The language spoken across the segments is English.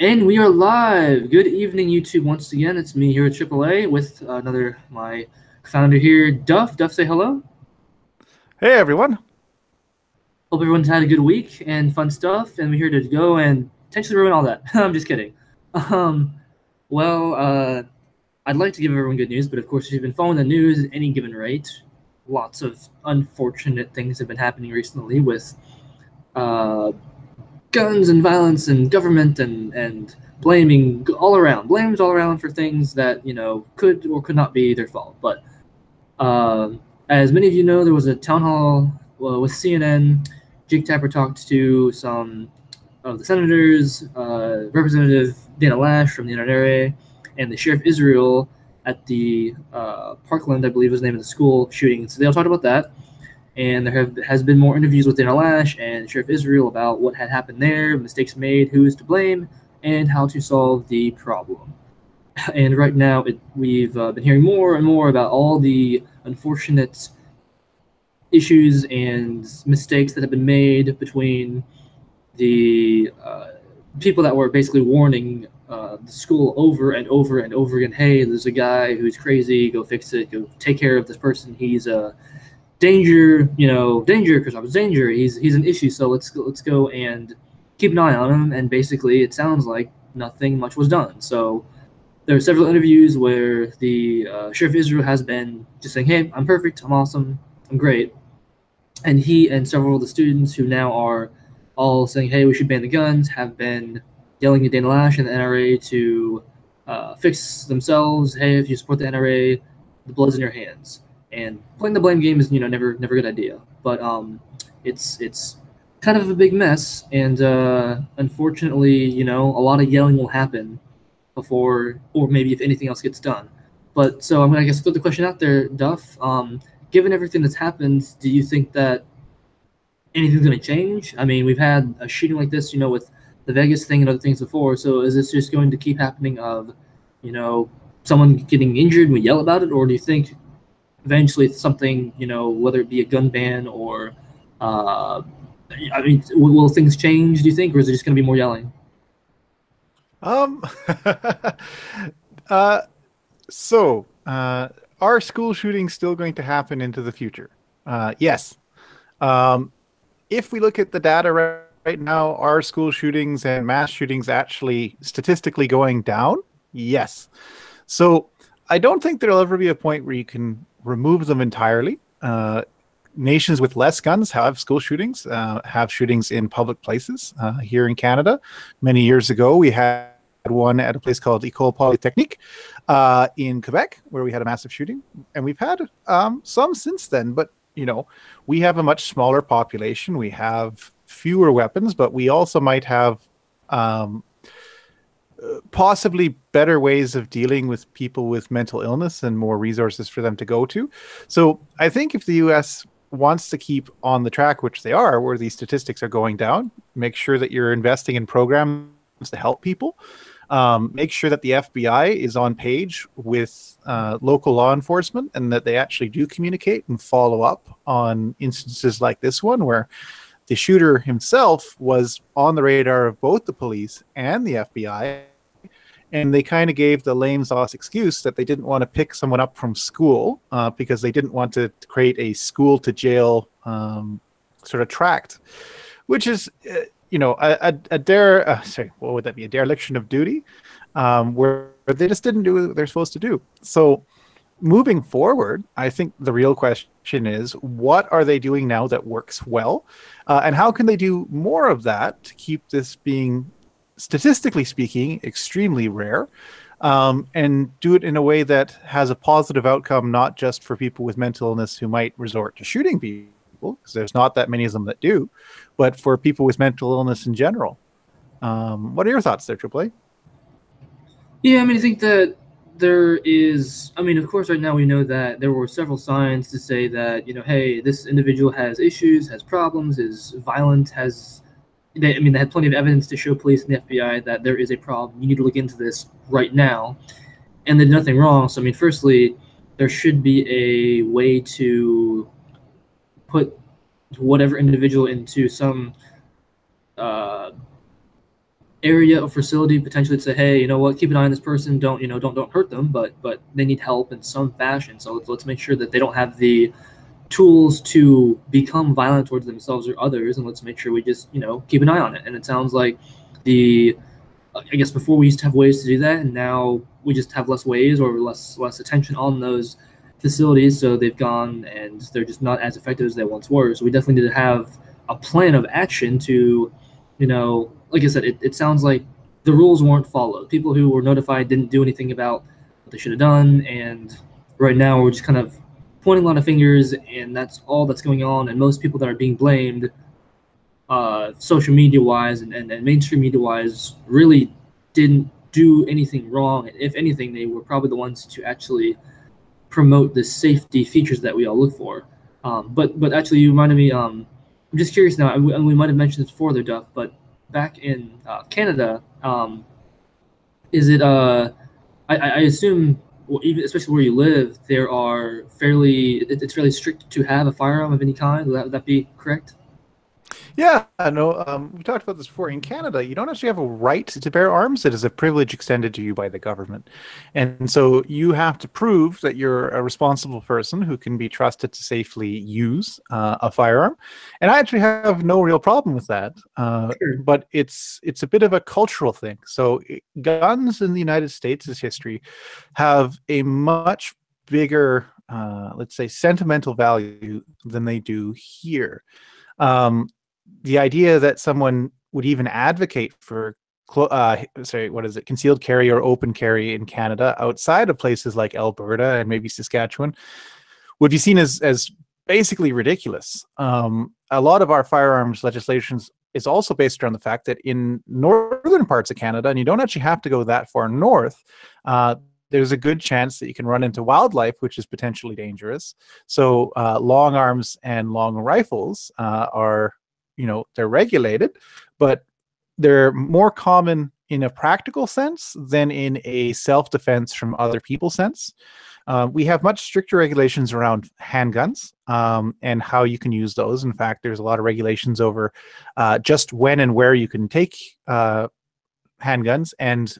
And we are live. Good evening, YouTube. Once again, it's me here at AAA with my founder here, Duff. Duff, say hello. Hey everyone. Hope everyone's had a good week and fun stuff, and we're here to go and potentially ruin all that. I'm just kidding. Um, well, I'd like to give everyone good news, but of course, if you've been following the news at any given rate, lots of unfortunate things have been happening recently with uh, guns and violence and government and blaming all around, blames all around for things that could or could not be their fault. But um, as many of you know, there was a town hall with CNN. Jake Tapper talked to some of the senators, Representative Dana Lash from the NRA, and the Sheriff Israel at the Parkland, I believe was the name of the school shooting. So they all talked about that, and has been more interviews with Dana Lash and Sheriff Israel about what had happened there, mistakes made, who is to blame, and how to solve the problem. And right now, we've been hearing more and more about all the unfortunate issues and mistakes that have been made between the people that were basically warning the school over and over and over again. Hey, there's a guy who's crazy. Go fix it. Go take care of this person. He's a danger, danger, because I was danger. He's an issue. So let's go and keep an eye on him. And basically, it sounds like nothing much was done. So there are several interviews where the Sheriff Israel has been just saying, "Hey, I'm perfect. I'm awesome. I'm great." And he and several of the students who now are all saying, "Hey, we should ban the guns," have been yelling at Dana Lash and the NRA to fix themselves. Hey, if you support the NRA, the blood's in your hands. And playing the blame game is never a good idea. But it's kind of a big mess, and unfortunately, a lot of yelling will happen before, or maybe if anything else gets done. But so I'm gonna, I guess, throw the question out there, Duff. Given everything that's happened, do you think that anything's going to change? I mean, we've had a shooting like this, with the Vegas thing and other things before. So is this just going to keep happening of, someone getting injured and we yell about it? Or do you think eventually something, whether it be a gun ban or, I mean, will things change, do you think? Or is it just going to be more yelling? Um, uh, so, are school shootings still going to happen into the future? Yes. Um, if we look at the data right now, are school shootings and mass shootings actually statistically going down? Yes. So I don't think there'll ever be a point where you can remove them entirely. Nations with less guns have school shootings, have shootings in public places. Here in Canada, many years ago, we had one at a place called École Polytechnique in Quebec, where we had a massive shooting, and we've had some since then. But we have a much smaller population. We have fewer weapons, but we also might have possibly better ways of dealing with people with mental illness and more resources for them to go to. So I think if the US wants to keep on the track, which they are, where these statistics are going down, make sure that you're investing in programs to help people. Make sure that the FBI is on page with local law enforcement and that they actually do communicate and follow up on instances like this one, where the shooter himself was on the radar of both the police and the FBI. And they kind of gave the lame sauce excuse that they didn't want to pick someone up from school because they didn't want to create a school to jail sort of tract, which is, what would that be? A dereliction of duty, where they just didn't do what they're supposed to do. So moving forward, I think the real question is, what are they doing now that works well? And how can they do more of that to keep this being, statistically speaking, extremely rare, and do it in a way that has a positive outcome, not just for people with mental illness who might resort to shooting people, because there's not that many of them that do, but for people with mental illness in general. What are your thoughts there, Triple A? Yeah, I mean, I think that there is. I mean, of course, right now we know that there were several signs to say that hey, this individual has issues, has problems, is violent, has. I mean, they had plenty of evidence to show police and the FBI that there is a problem. You need to look into this right now, and they did nothing wrong. So, I mean, firstly, there should be a way to put whatever individual into some uh, area or facility potentially to say, hey, you know what, keep an eye on this person. Don't don't hurt them, but they need help in some fashion. So let's make sure that they don't have the tools to become violent towards themselves or others, and let's make sure we just keep an eye on it. And it sounds like the I guess before we used to have ways to do that, and now we just have less ways or less attention on those facilities. So they've gone and they're just not as effective as they once were. So we definitely need to have a plan of action to, like I said, it sounds like the rules weren't followed. People who were notified didn't do anything about what they should have done, and right now we're just kind of pointing a lot of fingers, and that's all that's going on. And most people that are being blamed social media wise and mainstream media wise really didn't do anything wrong. And if anything, they were probably the ones to actually promote the safety features that we all look for. But actually, you reminded me. I'm just curious now. We might have mentioned this before, though, Duff. But back in Canada, is it? I assume, well, even especially where you live, there are it's fairly strict to have a firearm of any kind. Would that be correct? Yeah, no, we talked about this before. In Canada, you don't actually have a right to bear arms. It is a privilege extended to you by the government. And so you have to prove that you're a responsible person who can be trusted to safely use a firearm. And I actually have no real problem with that. Sure. But it's a bit of a cultural thing. So guns in the United States' history have a much bigger, let's say, sentimental value than they do here. The idea that someone would even advocate for what is it, concealed carry or open carry in Canada outside of places like Alberta and maybe Saskatchewan would be seen as basically ridiculous. A lot of our firearms legislations is also based around the fact that in northern parts of Canada, and you don't actually have to go that far north, there's a good chance that you can run into wildlife, which is potentially dangerous. So long arms and long rifles are, they're regulated, but they're more common in a practical sense than in a self-defense from other people sense. We have much stricter regulations around handguns and how you can use those. In fact, there's a lot of regulations over just when and where you can take handguns, and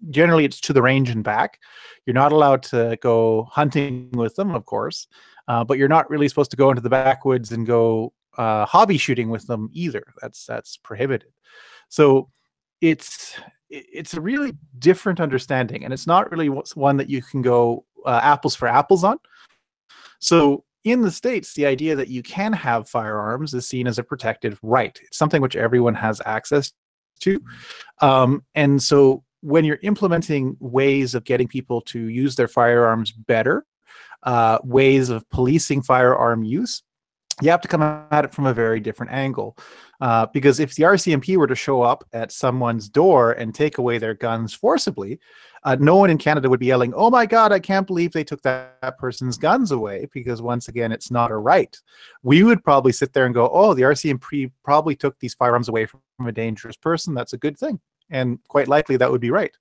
generally it's to the range and back. You're not allowed to go hunting with them, of course, but you're not really supposed to go into the backwoods and go hobby shooting with them either. That's prohibited. So it's a really different understanding, and it's not really one that you can go apples for apples on. So in the States, the idea that you can have firearms is seen as a protected right. It's something which everyone has access to. And so when you're implementing ways of getting people to use their firearms better, ways of policing firearm use, you have to come at it from a very different angle. Because if the RCMP were to show up at someone's door and take away their guns forcibly, no one in Canada would be yelling, "Oh my God, I can't believe they took that person's guns away," because once again, it's not a right. We would probably sit there and go, "Oh, the RCMP probably took these firearms away from a dangerous person. That's a good thing." And quite likely that would be right.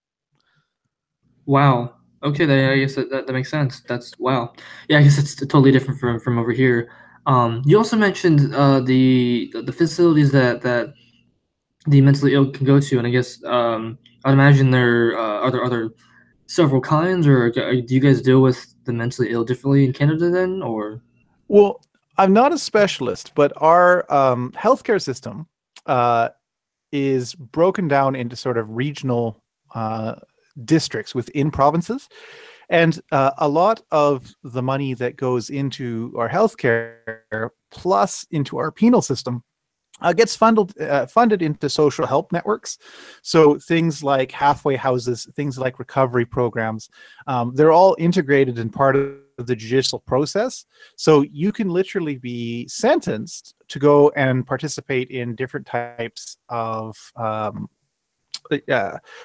Wow. Okay, I guess that makes sense. That's wow. Yeah, I guess it's totally different from over here. You also mentioned the facilities that the mentally ill can go to, and I guess I'd imagine there are there several kinds, or do you guys deal with the mentally ill differently in Canada then, or? Well, I'm not a specialist, but our healthcare system is broken down into sort of regional districts within provinces. And a lot of the money that goes into our healthcare plus into our penal system gets funded into social help networks. So things like halfway houses, things like recovery programs, they're all integrated in part of the judicial process. So you can literally be sentenced to go and participate in different types of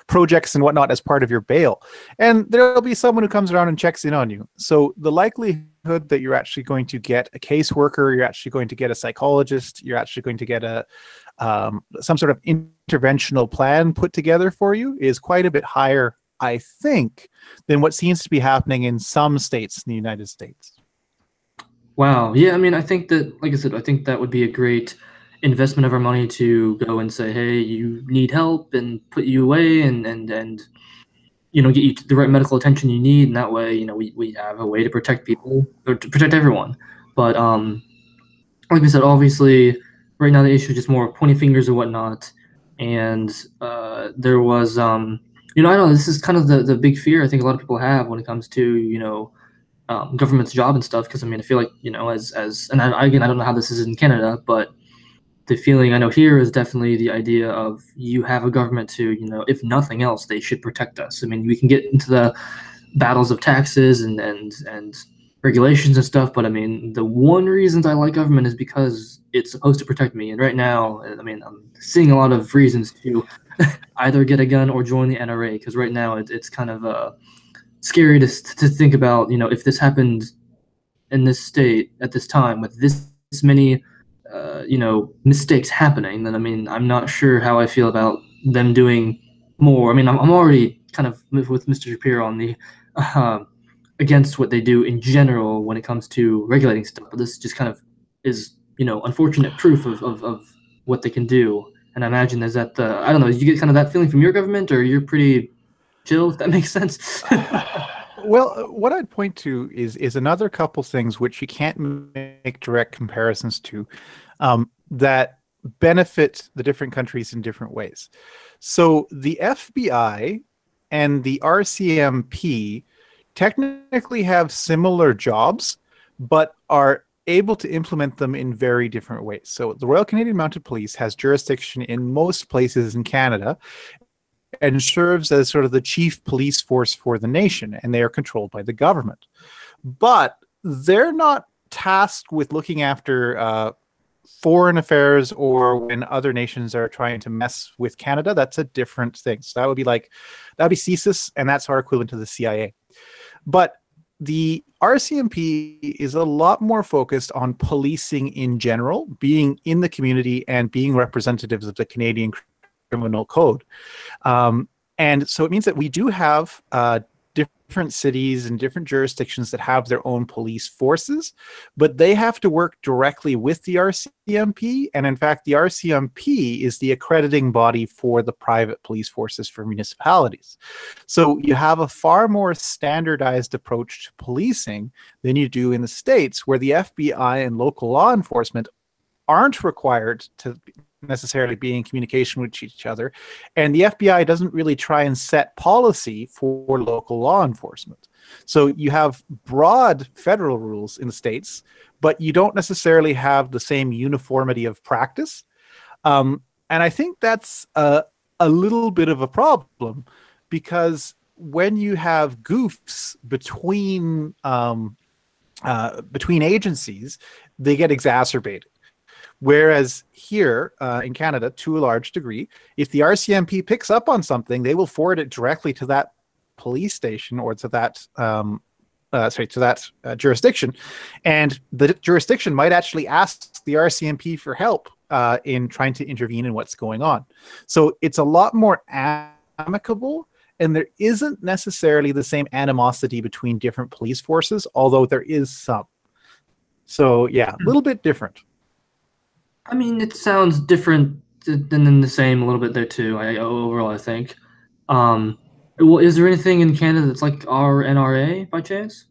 projects and whatnot as part of your bail. And there'll be someone who comes around and checks in on you. So the likelihood that you're actually going to get a caseworker, you're actually going to get a psychologist, you're actually going to get a some sort of interventional plan put together for you is quite a bit higher, I think, than what seems to be happening in some states in the United States. Wow. Yeah, I mean, I think that, like I said, I think that would be a great investment of our money to go and say, hey, you need help, and put you away, and get you the right medical attention you need, and that way, we have a way to protect people or to protect everyone. But like we said, obviously, right now the issue is just more pointing fingers and whatnot. And there was, I know this is kind of the big fear I think a lot of people have when it comes to, government's job and stuff. Because I mean, I feel like, and again, I don't know how this is in Canada, but the feeling I know here is definitely the idea of you have a government to, if nothing else, they should protect us. I mean, we can get into the battles of taxes and regulations and stuff, but I mean, the one reasons I like government is because it's supposed to protect me. And right now, I mean, I'm seeing a lot of reasons to either get a gun or join the NRA, because right now it's kind of scary to think about, if this happened in this state at this time with this many mistakes happening, then I mean, I'm not sure how I feel about them doing more. I mean, I'm already kind of with Mr. Shapiro on the uh, against what they do in general when it comes to regulating stuff, but this just kind of is, unfortunate proof of what they can do. And I imagine is that I don't know, you get kind of that feeling from your government, or you're pretty chill, if that makes sense. Well, what I'd point to is another couple things which you can't make direct comparisons to, that benefit the different countries in different ways. So the FBI and the RCMP technically have similar jobs, but are able to implement them in very different ways. So the Royal Canadian Mounted Police has jurisdiction in most places in Canada and serves as sort of the chief police force for the nation, and they are controlled by the government. But they're not tasked with looking after foreign affairs or when other nations are trying to mess with Canada. That's a different thing. So that would be CSIS, and that's our equivalent to the CIA. But the RCMP is a lot more focused on policing in general, being in the community and being representatives of the Canadian Criminal Code. And so it means that we do have different cities and different jurisdictions that have their own police forces, but they have to work directly with the RCMP. And in fact, the RCMP is the accrediting body for the private police forces for municipalities. So you have a far more standardized approach to policing than you do in the States, where the FBI and local law enforcement aren't required to necessarily be in communication with each other, and the FBI doesn't really try and set policy for local law enforcement. So you have broad federal rules in the States, but you don't necessarily have the same uniformity of practice. And I think that's a little bit of a problem, because when you have goofs between agencies, they get exacerbated. Whereas here in Canada, to a large degree, if the RCMP picks up on something, they will forward it directly to that police station or to that jurisdiction, and the jurisdiction might actually ask the RCMP for help in trying to intervene in what's going on. So it's a lot more amicable, and there isn't necessarily the same animosity between different police forces, although there is some. So yeah, a little bit different. I mean, it sounds different than the same a little bit there too. Overall, I think. Well, is there anything in Canada that's like our NRA by chance?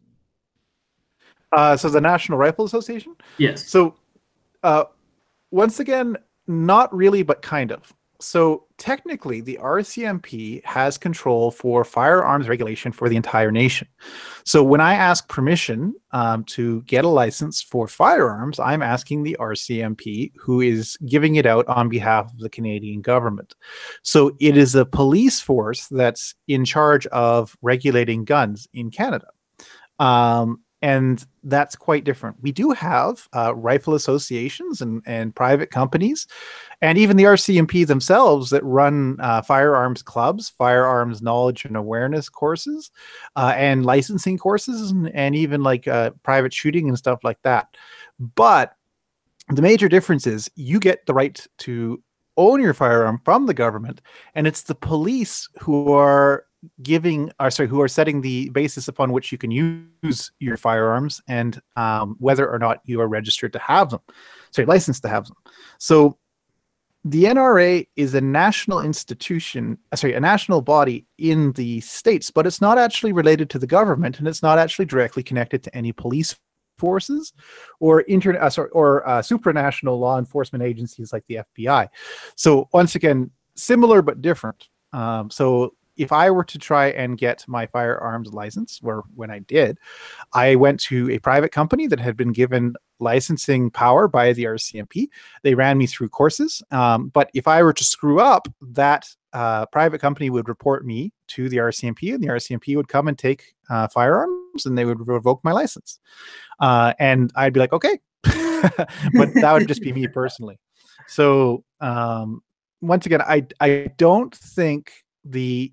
So the National Rifle Association? Yes. So once again, not really, but kind of. So technically, the RCMP has control for firearms regulation for the entire nation. So when I ask permission to get a license for firearms, I'm asking the RCMP, who is giving it out on behalf of the Canadian government. So it is a police force that's in charge of regulating guns in Canada. And that's quite different. We do have rifle associations and private companies, and even the RCMP themselves that run firearms clubs, firearms knowledge and awareness courses, and licensing courses, and even like private shooting and stuff like that. But the major difference is you get the right to own your firearm from the government, and it's the police who are setting the basis upon which you can use your firearms, and whether or not you are registered to have them, licensed to have them. So the NRA is a national institution, sorry, a national body in the states, but it's not actually related to the government, and it's not actually directly connected to any police forces or supranational law enforcement agencies like the FBI. So once again, similar but different. So if I were to try and get my firearms license, where when I did, I went to a private company that had been given licensing power by the RCMP. They ran me through courses. But if I were to screw up, that private company would report me to the RCMP, and the RCMP would come and take firearms, and they would revoke my license. And I'd be like, okay. But that would just be me personally. So once again, I don't think the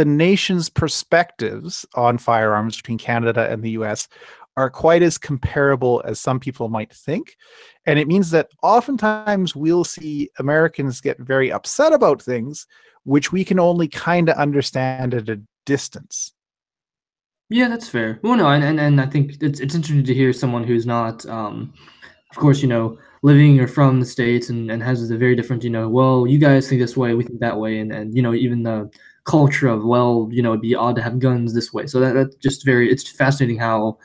nation's perspectives on firearms between Canada and the US are quite as comparable as some people might think. And it means that oftentimes we'll see Americans get very upset about things which we can only kind of understand at a distance. Yeah, that's fair. Well, no, and I think it's interesting to hear someone who's not, of course, living or from the States and has a very different, well, you guys think this way, we think that way, and even the culture of, well, it'd be odd to have guns this way. So that's just it's fascinating how,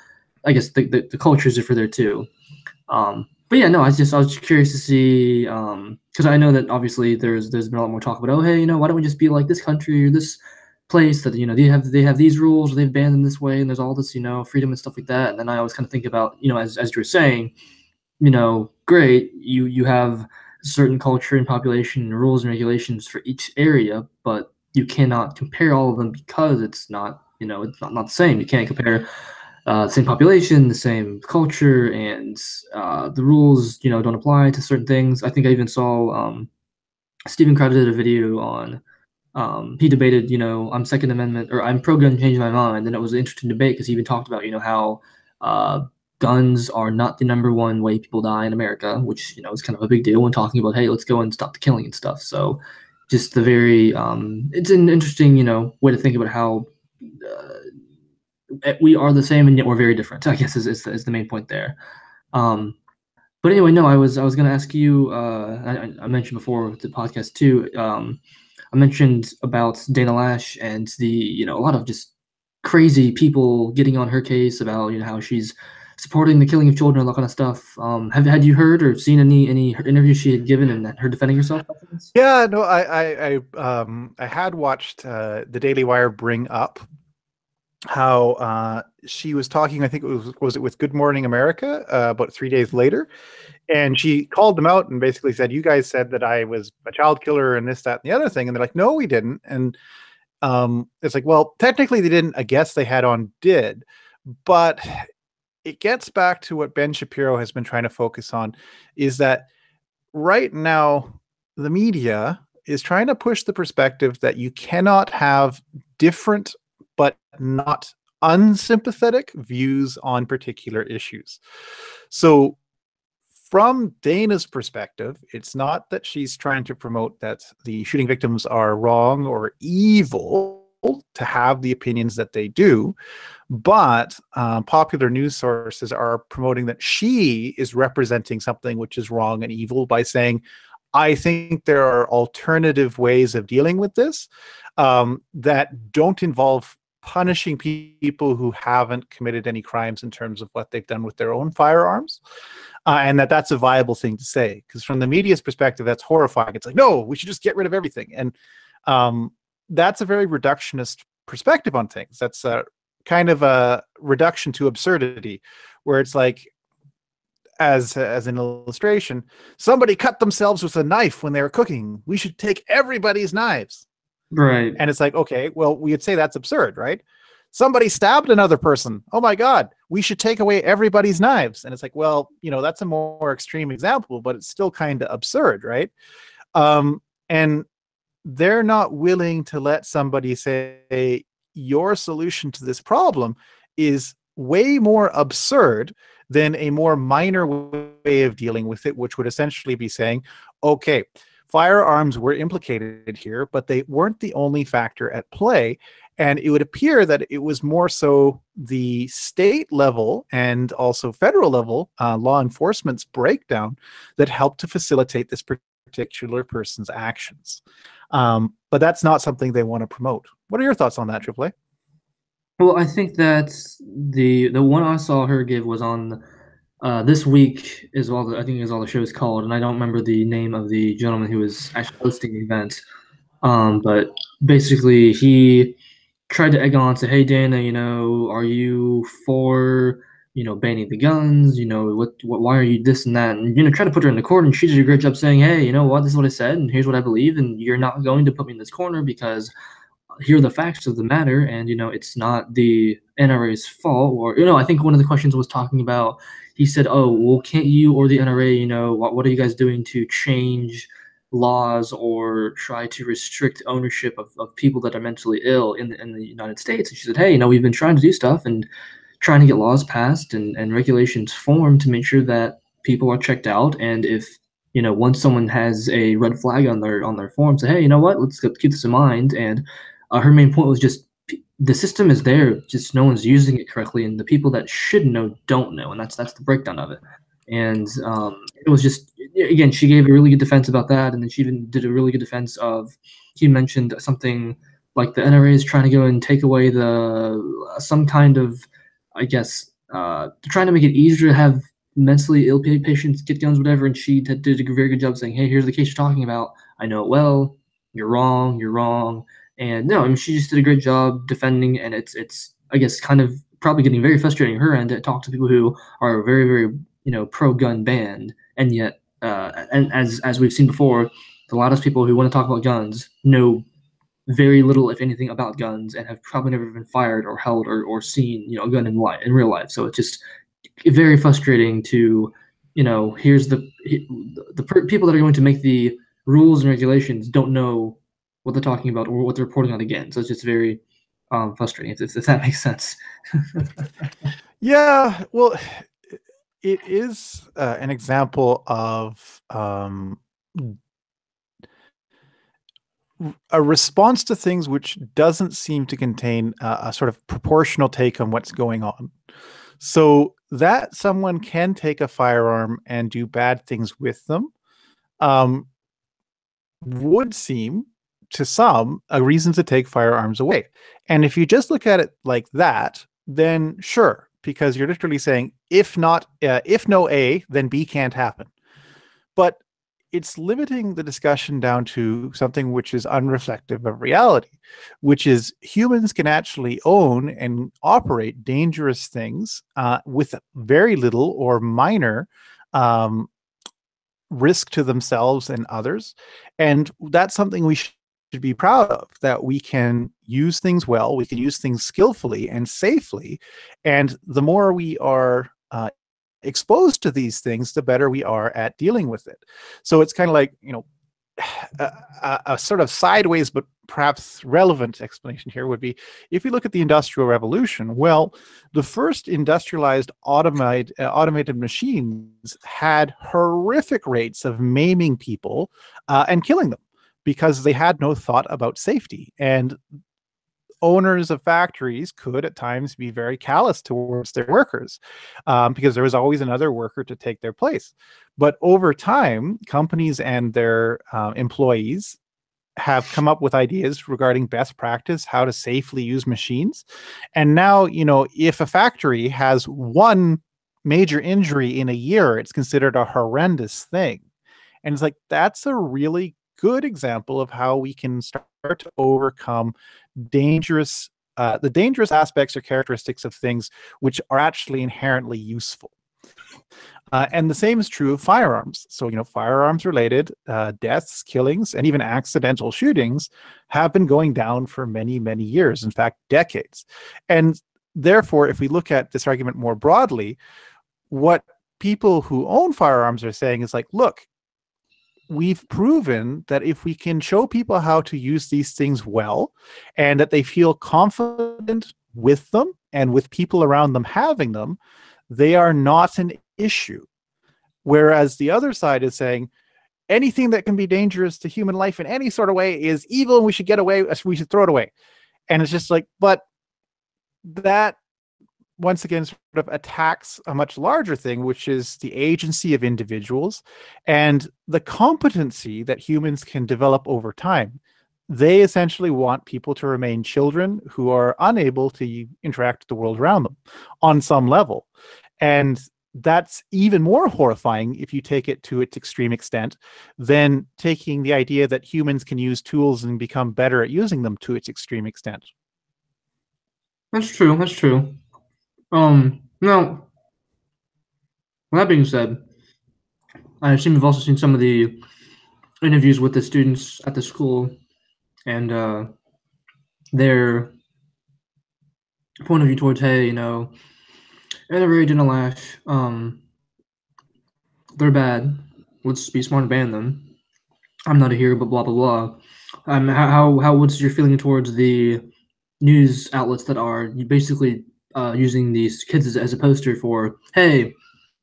I guess, the cultures differ there too. But yeah, no, I was curious to see, because I know that obviously there's been a lot more talk about, oh, hey, why don't we just be like this country or this place that they have these rules, or they've banned them this way, and there's all this freedom and stuff like that. And then I always kind of think about, as you were saying, great, you have a certain culture and population and rules and regulations for each area, but you cannot compare all of them because it's not the same. You can't compare the same population, the same culture, and the rules don't apply to certain things. I think I even saw Stephen Crowder did a video on he debated, I'm Second Amendment or I'm pro gun, changing my mind. And it was an interesting debate because he even talked about, how guns are not the number one way people die in America, which, is kind of a big deal when talking about, hey, let's go and stop the killing and stuff. So just the very, it's an interesting, way to think about how we are the same and yet we're very different, I guess is the main point there. But anyway, no, I was going to ask you, I mentioned before the podcast too, I mentioned about Dana Lash and the, a lot of just crazy people getting on her case about, how she's supporting the killing of children and all that kind of stuff. Had you heard or seen any interviews she had given and her defending herself? Yeah, no, I had watched the Daily Wire bring up how she was talking, I think it was it with Good Morning America about 3 days later. And she called them out and basically said, you guys said that I was a child killer and this, that, and the other thing. And they're like, no, we didn't. And it's like, well, technically they didn't. I guess they had on did. But it gets back to what Ben Shapiro has been trying to focus on, is that right now the media is trying to push the perspective that you cannot have different but not unsympathetic views on particular issues. So from Dana's perspective, it's not that she's trying to promote that the shooting victims are wrong or evil to have the opinions that they do, but popular news sources are promoting that she is representing something which is wrong and evil by saying, I think there are alternative ways of dealing with this that don't involve punishing people who haven't committed any crimes in terms of what they've done with their own firearms. And that's a viable thing to say, because from the media's perspective, that's horrifying. It's like, no, we should just get rid of everything. And that's a very reductionist perspective on things. That's a kind of a reduction to absurdity, where it's like, as an illustration, somebody cut themselves with a knife when they were cooking. We should take everybody's knives. Right. And it's like, okay, well, we would say that's absurd, right? Somebody stabbed another person. Oh my God, we should take away everybody's knives. And it's like, well, that's a more extreme example, but it's still kind of absurd, right? And they're not willing to let somebody say, your solution to this problem is way more absurd than a more minor way of dealing with it, which would essentially be saying, okay, Firearms were implicated here, but they weren't the only factor at play. And it would appear that it was more so the state level and also federal level law enforcement's breakdown that helped to facilitate this particular person's actions. But that's not something they want to promote. What are your thoughts on that, Triple A? Well, I think that the one I saw her give was on this week is all I think is all the show is called, and I don't remember the name of the gentleman who was actually hosting the event. But basically he tried to egg on, say, "Hey Dana, are you for banning the guns? Why are you this and that?" And try to put her in the corner. And she did a great job saying, "Hey, you know what? This is what I said, and here's what I believe, and you're not going to put me in this corner because here are the facts of the matter, and it's not the NRA's fault." Or I think one of the questions was talking about. He said, "Oh, well, can't you or the NRA? What are you guys doing to change laws or try to restrict ownership of people that are mentally ill in the United States?" And she said, "Hey, we've been trying to do stuff and trying to get laws passed and regulations formed to make sure that people are checked out. And if once someone has a red flag on their form, say, hey, you know what, let's keep this in mind." And her main point was just the system is there, just no one's using it correctly, and the people that should know don't know, and that's the breakdown of it. And it was just, again, she gave a really good defense about that, and then she even did a really good defense of, he mentioned something like the NRA is trying to go and take away some kind of, I guess, trying to make it easier to have mentally ill patients get guns, whatever. And she did a very good job saying, "Hey, here's the case you're talking about. I know it well. You're wrong. You're wrong." And no, I mean, she just did a great job defending. And it's I guess kind of probably getting very frustrating on her end to talk to people who are very, very pro-gun banned, and yet and as we've seen before, a lot of people who want to talk about guns know very little, if anything, about guns, and have probably never been fired or held or seen a gun in real life. So it's just very frustrating to here's the people that are going to make the rules and regulations don't know what they're talking about or what they're reporting on again. So it's just very frustrating, if that makes sense. Yeah, well, it is an example of a response to things which doesn't seem to contain a sort of proportional take on what's going on. So that someone can take a firearm and do bad things with them would seem to some a reason to take firearms away. And if you just look at it like that, then sure, because you're literally saying if no A, then B can't happen. But it's limiting the discussion down to something which is unreflective of reality, which is humans can actually own and operate dangerous things with very little or minor risk to themselves and others. And that's something we should be proud of, that we can use things well, we can use things skillfully and safely. And the more we are exposed to these things, the better we are at dealing with it. So it's kind of like, a sort of sideways but perhaps relevant explanation here would be, if you look at the Industrial Revolution, well, the first industrialized automated machines had horrific rates of maiming people and killing them because they had no thought about safety. And owners of factories could at times be very callous towards their workers because there was always another worker to take their place. But over time, companies and their employees have come up with ideas regarding best practice, how to safely use machines. And now, if a factory has one major injury in a year, it's considered a horrendous thing. And it's like, that's a really good example of how we can start to overcome the dangerous aspects or characteristics of things which are actually inherently useful. And the same is true of firearms. So, firearms related deaths, killings, and even accidental shootings have been going down for many, many years, in fact, decades. And therefore, if we look at this argument more broadly, what people who own firearms are saying is like, look, we've proven that if we can show people how to use these things well and that they feel confident with them and with people around them having them, they are not an issue. Whereas the other side is saying, anything that can be dangerous to human life in any sort of way is evil and we should get away, we should throw it away. And it's just like, but that once again sort of attacks a much larger thing, which is the agency of individuals and the competency that humans can develop over time. They essentially want people to remain children who are unable to interact with the world around them on some level. And that's even more horrifying if you take it to its extreme extent than taking the idea that humans can use tools and become better at using them to its extreme extent. That's true. That's true. Now, with that being said, I assume you've also seen some of the interviews with the students at the school and their point of view towards, hey, Anna didn't lash. They're bad. Let's be smart and ban them. I'm not a hero, but blah blah blah. What's your feeling towards the news outlets that are basically using these kids as a poster for, hey,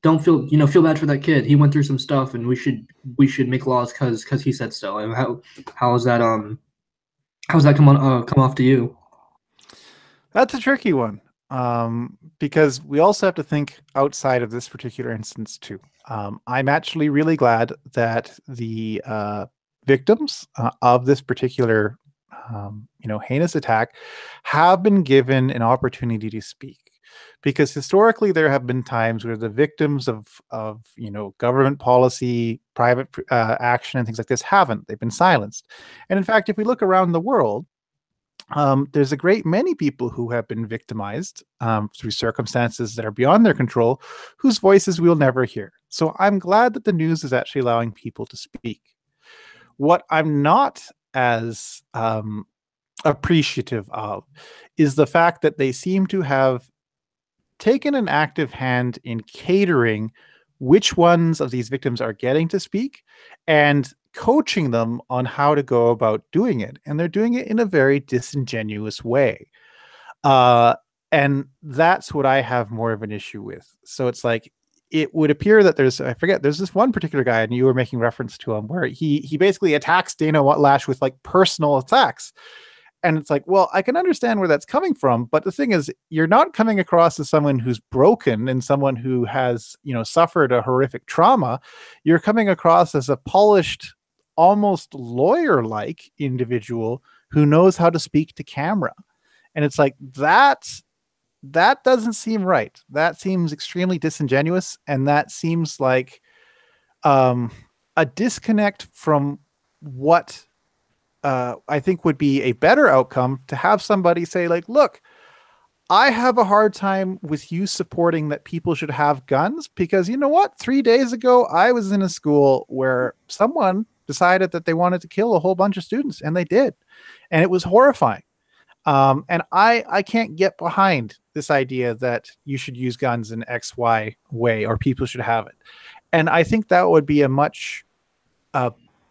don't feel bad for that kid. He went through some stuff, and we should make laws because he said so. And how's that come off to you? That's a tricky one, because we also have to think outside of this particular instance too. I'm actually really glad that the victims of this particular, heinous attack have been given an opportunity to speak. Because historically, there have been times where the victims of government policy, private action, and things like this haven't. They've been silenced. And in fact, if we look around the world, there's a great many people who have been victimized through circumstances that are beyond their control, whose voices we'll never hear. So I'm glad that the news is actually allowing people to speak. What I'm not as appreciative of is the fact that they seem to have taken an active hand in catering which ones of these victims are getting to speak and coaching them on how to go about doing it. And they're doing it in a very disingenuous way. And that's what I have more of an issue with. So it's like, it would appear that there's this one particular guy, and you were making reference to him, where he basically attacks Dana Lash with like personal attacks. And it's like, well, I can understand where that's coming from. But the thing is, you're not coming across as someone who's broken and someone who has, suffered a horrific trauma. You're coming across as a polished, almost lawyer-like individual who knows how to speak to camera. And it's like, that doesn't seem right. That seems extremely disingenuous. And that seems like a disconnect from what I think would be a better outcome, to have somebody say, like, look, I have a hard time with you supporting that people should have guns, because you know what? 3 days ago, I was in a school where someone decided that they wanted to kill a whole bunch of students, and they did. And it was horrifying. And I can't get behind this idea that you should use guns in XY way, or people should have it. And I think that would be a much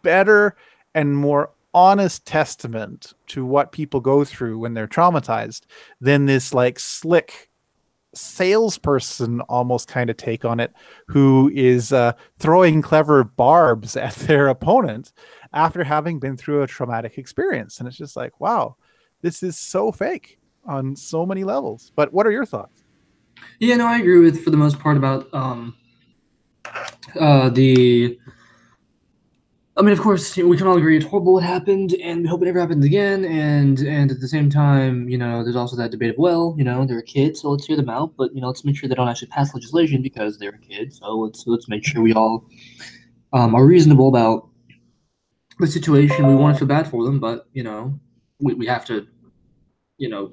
better and more honest testament to what people go through when they're traumatized than this like slick salesperson almost kind of take on it, who is throwing clever barbs at their opponent after having been through a traumatic experience. And it's just like, wow, this is so fake on so many levels. But what are your thoughts? Yeah, no, I agree with for the most part about the. I mean, of course, we can all agree it's horrible what happened, and we hope it never happens again. And at the same time, there's also that debate of, well, they're a kid, so let's hear them out. But let's make sure they don't actually pass legislation because they're a kid. So let's make sure we all are reasonable about the situation. We want to feel bad for them, but we have to,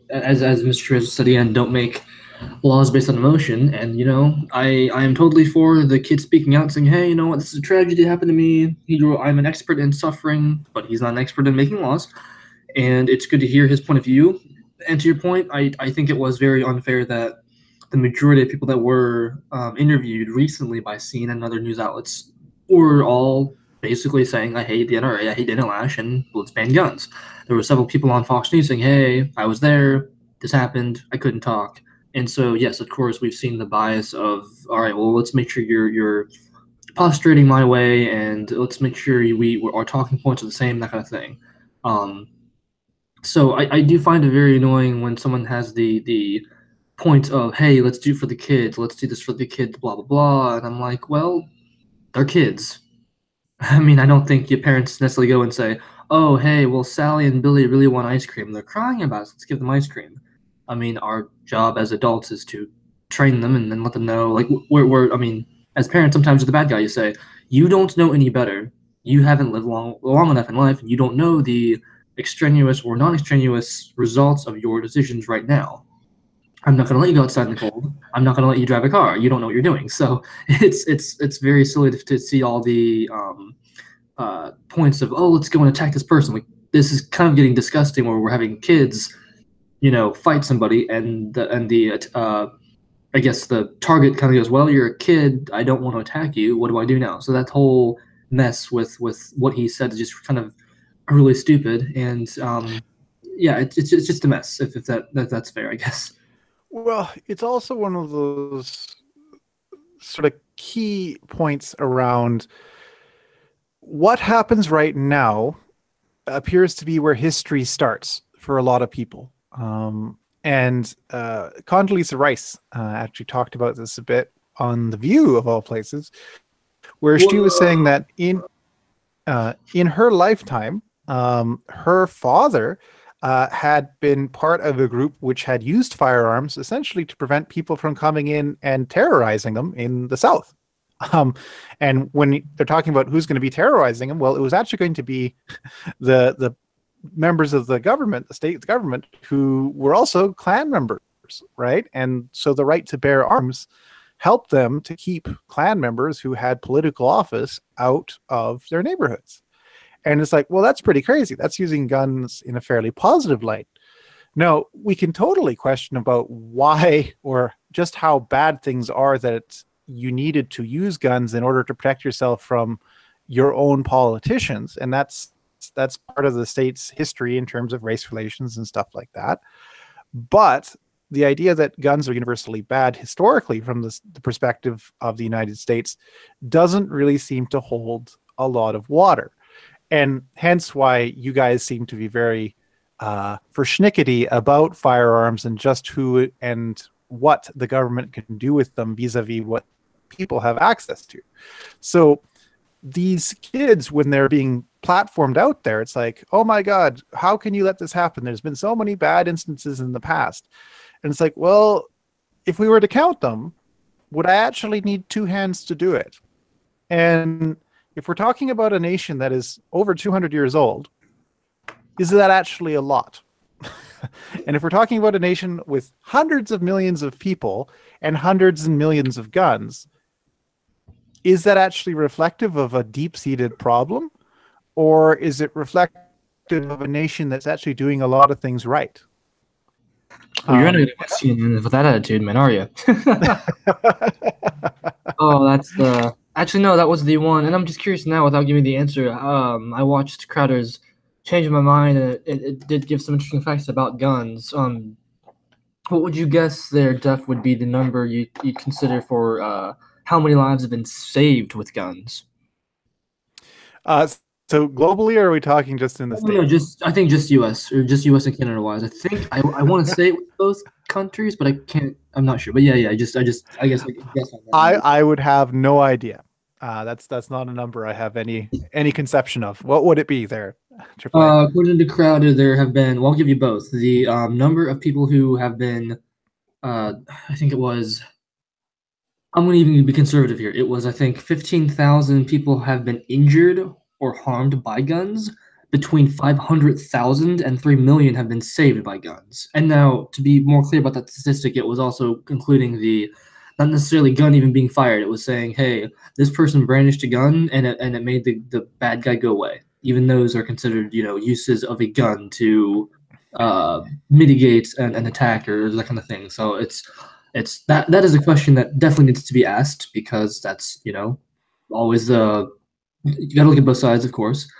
as Mr. Trez said at the end, don't make laws based on emotion. And I am totally for the kid speaking out, saying, hey, you know what, this is a tragedy that happened to me. I'm an expert in suffering, but he's not an expert in making laws. And it's good to hear his point of view. And to your point, I think it was very unfair that the majority of people that were interviewed recently by CNN and other news outlets were all basically saying, I hate the NRA, I hate Dana Lash, and let's ban guns. There were several people on Fox News saying, hey, I was there, this happened, I couldn't talk. And so, yes, of course, we've seen the bias of, all right, well, let's make sure you're posturating my way, and let's make sure our talking points are the same, that kind of thing. Um, so I do find it very annoying when someone has the point of, hey, let's do for the kids, let's do this for the kids, blah blah blah, and I'm like, well, they're kids. I mean, I don't think your parents necessarily go and say, "Oh, hey, well, Sally and Billy really want ice cream. They're crying about it. Let's give them ice cream." I mean, our job as adults is to train them and then let them know. Like, I mean, as parents, sometimes you're the bad guy. You say, "You don't know any better. You haven't lived long enough in life, and you don't know the extraneous or non-extraneous results of your decisions right now. I'm not going to let you go outside in the cold. I'm not going to let you drive a car. You don't know what you're doing." So it's very silly to see all the points of, oh, let's go and attack this person. Like, this is kind of getting disgusting where we're having kids, fight somebody, and the I guess the target kind of goes, well, you're a kid. I don't want to attack you. What do I do now? So that whole mess with what he said is just kind of really stupid. And yeah, it's just a mess. If that's fair, I guess. Well, it's also one of those sort of key points around what happens right now appears to be where history starts for a lot of people. And Condoleezza Rice actually talked about this a bit on The View, of all places, where she was saying that in her lifetime, her father had been part of a group which had used firearms essentially to prevent people from coming in and terrorizing them in the South. And when they're talking about who's going to be terrorizing them, well, it was actually going to be the members of the government, the state government, who were also Klan members, right? And so the right to bear arms helped them to keep Klan members who had political office out of their neighborhoods. And it's like, well, that's pretty crazy. That's using guns in a fairly positive light. Now, we can totally question about why or just how bad things are that you needed to use guns in order to protect yourself from your own politicians. And that's part of the state's history in terms of race relations and stuff like that. But the idea that guns are universally bad historically from the perspective of the United States doesn't really seem to hold a lot of water. And hence why you guys seem to be very verschnickety about firearms and just who and what the government can do with them vis-a-vis what people have access to. So these kids, when they're being platformed out there, it's like, oh my God, how can you let this happen? There's been so many bad instances in the past. And it's like, well, if we were to count them, would I actually need two hands to do it? And if we're talking about a nation that is over 200 years old, is that actually a lot? And if we're talking about a nation with hundreds of millions of people and hundreds and millions of guns, is that actually reflective of a deep-seated problem? Or is it reflective of a nation that's actually doing a lot of things right? Well, you're not going to CNN with that attitude, man, are you? Oh, that's the... Actually, no, that was the one. And I'm just curious now, without giving the answer. I watched Crowder's Change My Mind, and it did give some interesting facts about guns. What would you guess there, Duff, would be the number you'd consider for how many lives have been saved with guns? So globally, or are we talking just in the States? No, I think just U.S. or just U.S. and Canada wise. I think I want to say it with both countries, but I can't. I'm not sure. But yeah. I guess I would have no idea. That's not a number I have any conception of. What would it be there? According to Crowder, there have been. Well, I'll give you both. The number of people who have been. I think it was. I'm going to even be conservative here. It was, I think, 15,000 people have been injured or harmed by guns. Between 500,000 and 3 million have been saved by guns. And now, to be more clear about that statistic, it was also including the, not necessarily gun even being fired. It was saying, hey, this person brandished a gun and it made the bad guy go away. Even those are considered, uses of a gun to mitigate an attack or that kind of thing. So it's that is a question that definitely needs to be asked, because that's always you got to look at both sides, of course.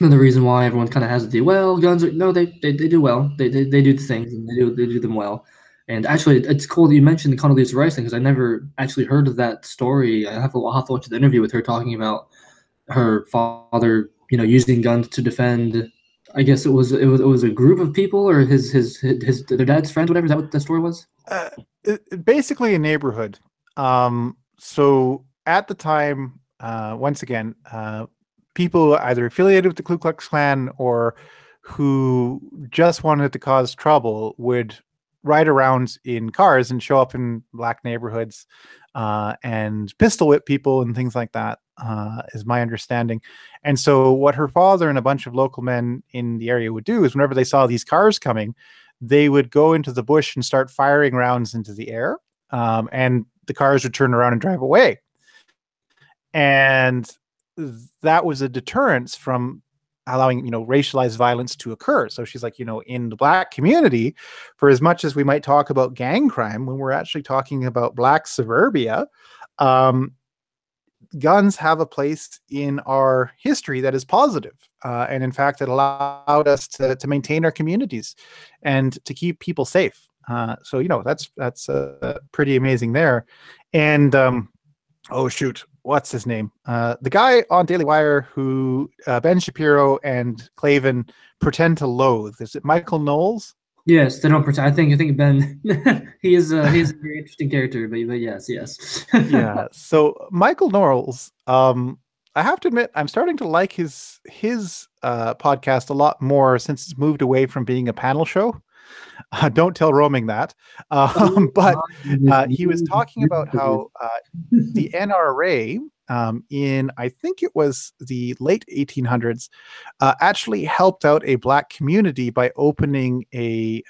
And the reason why everyone kind of has the guns are, no, they do well, they do the things and they do them well. And actually, it's cool that you mentioned the Condoleezza Rice thing because I never actually heard of that story. I'll have to watch the interview with her talking about her father, using guns to defend. I guess it was a group of people or his their dad's friends, whatever. Is that what the story was? Uh, Basically a neighborhood. So at the time, once again, people either affiliated with the Ku Klux Klan or who just wanted to cause trouble would ride around in cars and show up in black neighborhoods and pistol whip people and things like that, is my understanding. And so what her father and a bunch of local men in the area would do is whenever they saw these cars coming, they would go into the bush and start firing rounds into the air, and the cars would turn around and drive away. And that was a deterrence from allowing racialized violence to occur. So she's like, in the black community, for as much as we might talk about gang crime, when we're actually talking about black suburbia, um, guns have a place in our history that is positive. And in fact, it allowed us to maintain our communities and to keep people safe. So, that's pretty amazing there. And oh, shoot, what's his name? The guy on Daily Wire who Ben Shapiro and Clavin pretend to loathe. Is it Michael Knowles? Yes, they don't pretend. I think Ben, he's a very interesting character, but yes, yes. Yeah. So Michael Knowles, I have to admit, I'm starting to like his podcast a lot more since it's moved away from being a panel show. Don't tell Roaming that. But he was talking about how the NRA, in I think it was the late 1800s, actually helped out a black community by opening an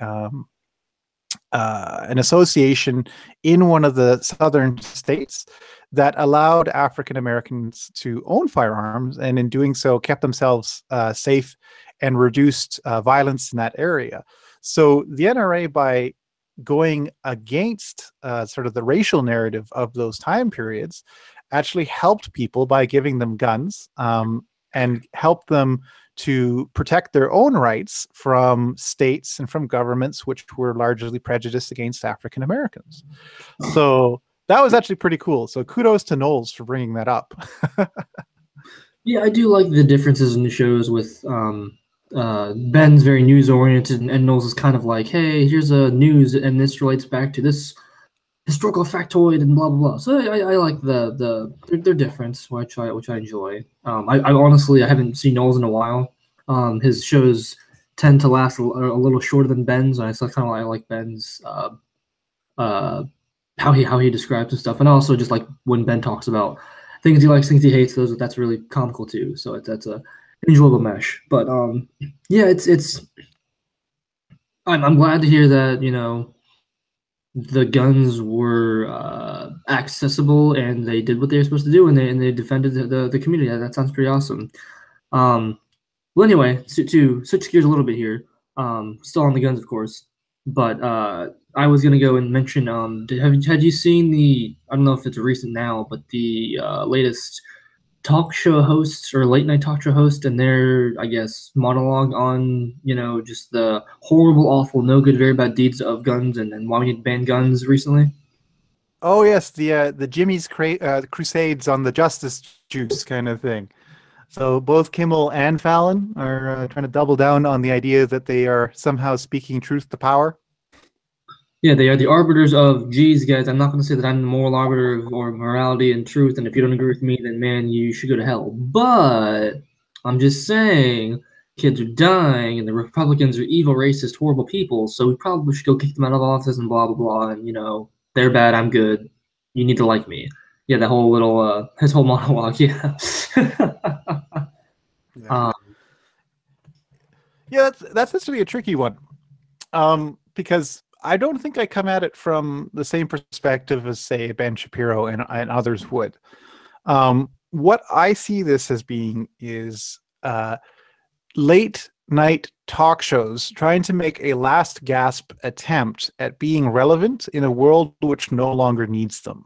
association in one of the southern states that allowed African Americans to own firearms, and in doing so kept themselves safe and reduced violence in that area. So the NRA, by going against sort of the racial narrative of those time periods, actually helped people by giving them guns, and helped them to protect their own rights from states and from governments which were largely prejudiced against African Americans. So that was actually pretty cool. So kudos to Knowles for bringing that up. Yeah, I do like the differences in the shows with Ben's very news oriented and Knowles is kind of like, hey, here's a news and this relates back to this historical factoid and blah blah blah. So I like they're different, which I enjoy. I honestly I haven't seen Knowles in a while. His shows tend to last a little shorter than Ben's. I still kind of like Ben's uh, how he describes and stuff, and also just like when Ben talks about things he likes, things he hates. That's really comical too. So that's a enjoyable mesh. But yeah, it's I'm glad to hear that the guns were accessible and they did what they were supposed to do and they defended the community. That sounds pretty awesome. Well, anyway, to switch gears a little bit here, still on the guns, of course, but I was gonna go and mention, had you seen I don't know if it's recent now, but the latest talk show hosts or late night talk show host and their, I guess, monologue on, just the horrible, awful, no good, very bad deeds of guns and why we need to ban guns recently? Oh yes, the Jimmy's Crusades on the Justice Juice kind of thing. So both Kimmel and Fallon are trying to double down on the idea that they are somehow speaking truth to power. Yeah, they are the arbiters of, geez, guys, I'm not going to say that I'm the moral arbiter of or morality and truth, and if you don't agree with me, then man, you should go to hell. But I'm just saying, kids are dying, and the Republicans are evil, racist, horrible people, so we probably should go kick them out of office and blah, blah, blah, and, they're bad, I'm good. You need to like me. Yeah, that whole little, his whole monologue, yeah. Yeah, yeah, that's actually a tricky one, because I don't think I come at it from the same perspective as, say, Ben Shapiro and others would. What I see this as being is late night talk shows trying to make a last gasp attempt at being relevant in a world which no longer needs them.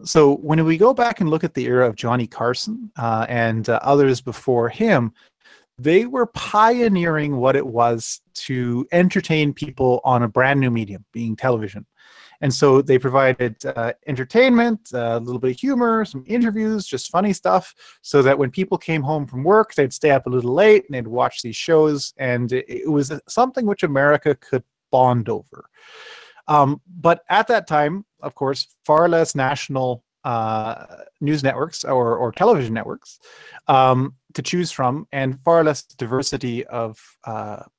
So when we go back and look at the era of Johnny Carson and others before him, they were pioneering what it was to entertain people on a brand new medium, being television. And so they provided entertainment, a little bit of humor, some interviews, just funny stuff, so that when people came home from work, they'd stay up a little late and they'd watch these shows. And it was something which America could bond over. But at that time, of course, far less national news networks or television networks to choose from, and far less diversity of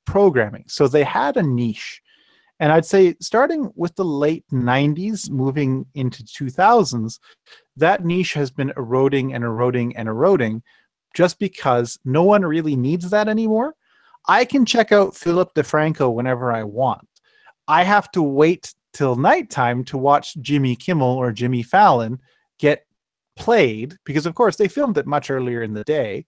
programming. So they had a niche. And I'd say starting with the late 90s, moving into 2000s, that niche has been eroding and eroding and eroding just because no one really needs that anymore. I can check out Philip DeFranco whenever I want. I have to wait till nighttime to watch Jimmy Kimmel or Jimmy Fallon get played, because of course they filmed it much earlier in the day,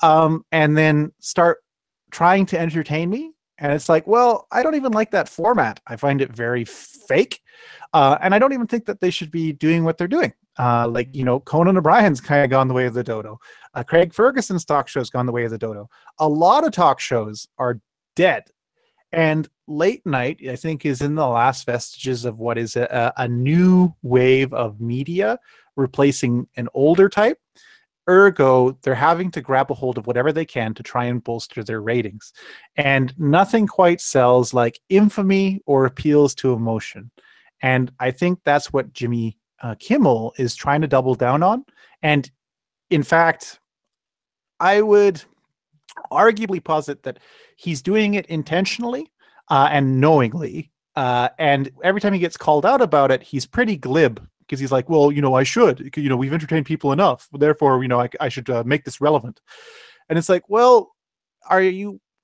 and then start trying to entertain me. And it's like, well, I don't even like that format. I find it very fake. And I don't even think that they should be doing what they're doing. Like, you know, Conan O'Brien's kind of gone the way of the dodo. Craig Ferguson's talk show's gone the way of the dodo. A lot of talk shows are dead. And late night, I think, is in the last vestiges of what is a new wave of media replacing an older type. Ergo, they're having to grab a hold of whatever they can to try and bolster their ratings. And nothing quite sells like infamy or appeals to emotion. And I think that's what Jimmy Kimmel is trying to double down on. And in fact, I would arguably posit that he's doing it intentionally and knowingly. And every time he gets called out about it, he's pretty glib, because he's like, well, you know, I should, you know, we've entertained people enough. Therefore, you know, I should make this relevant. And it's like, well,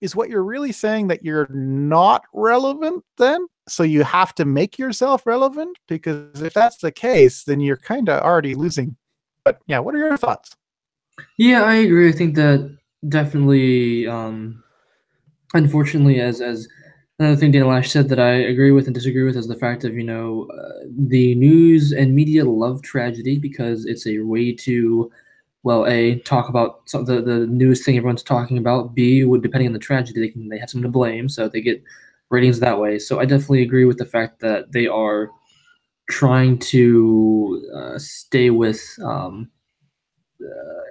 is what you're really saying that you're not relevant then? So you have to make yourself relevant? Because if that's the case, then you're kind of already losing. But yeah, what are your thoughts? Yeah, I agree. I think that definitely, unfortunately, as another thing Dana Lash said that I agree with and disagree with is the fact of, the news and media love tragedy because it's a way to, well, A, talk about the newest thing everyone's talking about. B, would depending on the tragedy, they have something to blame, so they get ratings that way. So I definitely agree with the fact that they are trying to stay with,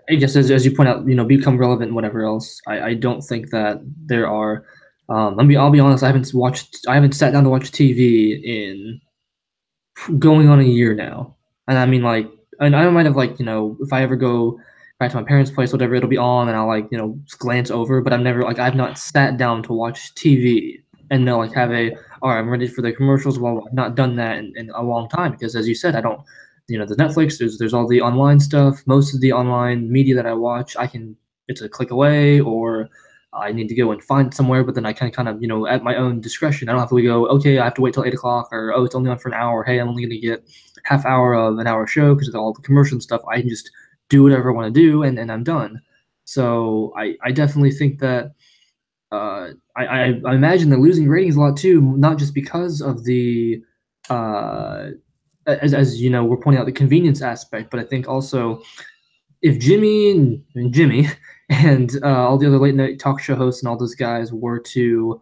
I guess as you point out, become relevant and whatever else. I don't think that there are. I'll be honest. I haven't sat down to watch TV in going on a year now. And I mean, like, and I might have, like, if I ever go back to my parents' place, whatever, it'll be on, and I'll, like, glance over. But I've not sat down to watch TV and like have all right, I'm ready for the commercials. Well, I've not done that in a long time because, as you said, I don't. There's Netflix. There's all the online stuff. Most of the online media that I watch, it's a click away, or I need to go and find it somewhere, but then I can kind of, at my own discretion. I don't have to go, okay, I have to wait till 8 o'clock, or, oh, it's only on for an hour. Hey, I'm only going to get half hour of an hour show because of all the commercial and stuff. I can just do whatever I want to do, and I'm done. So I definitely think that I imagine they're losing ratings a lot too, not just because of the, as we're pointing out the convenience aspect, but I think also if Jimmy and all the other late night talk show hosts and all those guys were to,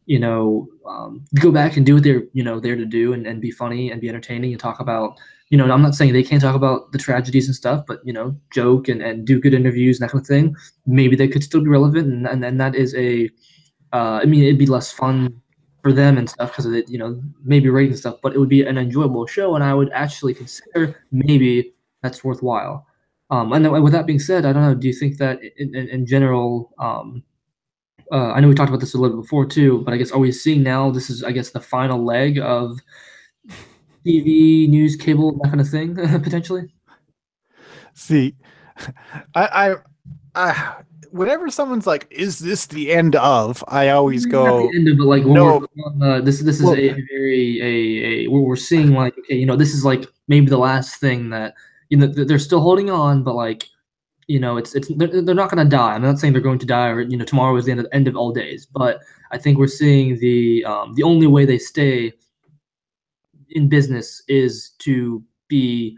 go back and do what they're, there to do, and be funny and be entertaining and talk about, I'm not saying they can't talk about the tragedies and stuff, but, joke and do good interviews and that kind of thing, maybe they could still be relevant. And that is it'd be less fun for them and stuff because of it, maybe rating stuff, but it would be an enjoyable show. And I would actually consider maybe that's worthwhile. And then with that being said, I don't know. Do you think that in general, I know we talked about this a little bit before too, but I guess are we seeing now? This is, I guess, the final leg of TV, news, cable, that kind of thing, potentially. See, I whenever someone's like, "Is this the end of?" I always Not the go, end of it, like "No." this is Well, a very where we're seeing like, okay, this is like maybe the last thing that they're still holding on, but like, they're not going to die. I'm not saying they're going to die, or tomorrow is the end of all days, but I think we're seeing the only way they stay in business is to be,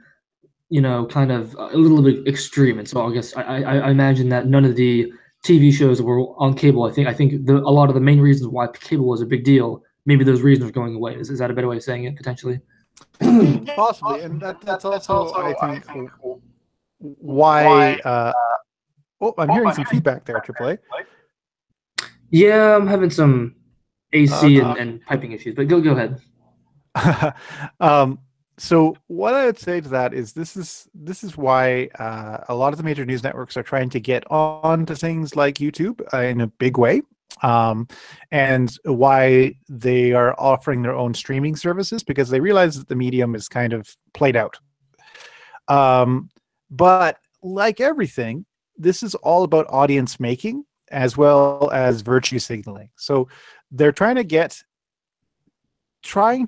kind of a little bit extreme. And so I guess I imagine that none of the TV shows that were on cable. I think a lot of the main reasons why cable was a big deal, maybe those reasons are going away. Is that a better way of saying it potentially? Possibly, and that's also I think why. Oh, I'm hearing some feedback there, AAA. Yeah, I'm having some AC Okay. and piping issues, but go ahead. um, so what I would say to that is this is why a lot of the major news networks are trying to get on to things like YouTube in a big way, um, and why they are offering their own streaming services because they realize that the medium is kind of played out. Um, but like everything, this is all about audience making as well as virtue signaling. So they're trying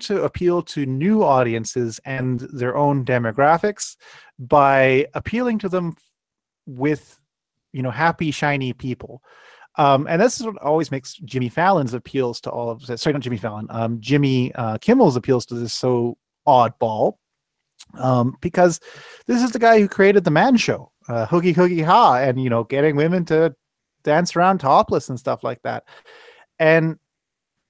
to appeal to new audiences and their own demographics by appealing to them with happy shiny people. And this is what always makes Jimmy Fallon's appeals to all of sorry, not Jimmy Fallon, Jimmy Kimmel's appeals to this so oddball, because this is the guy who created the Man Show, Hoogie Hoogie Ha, and getting women to dance around topless and stuff like that. And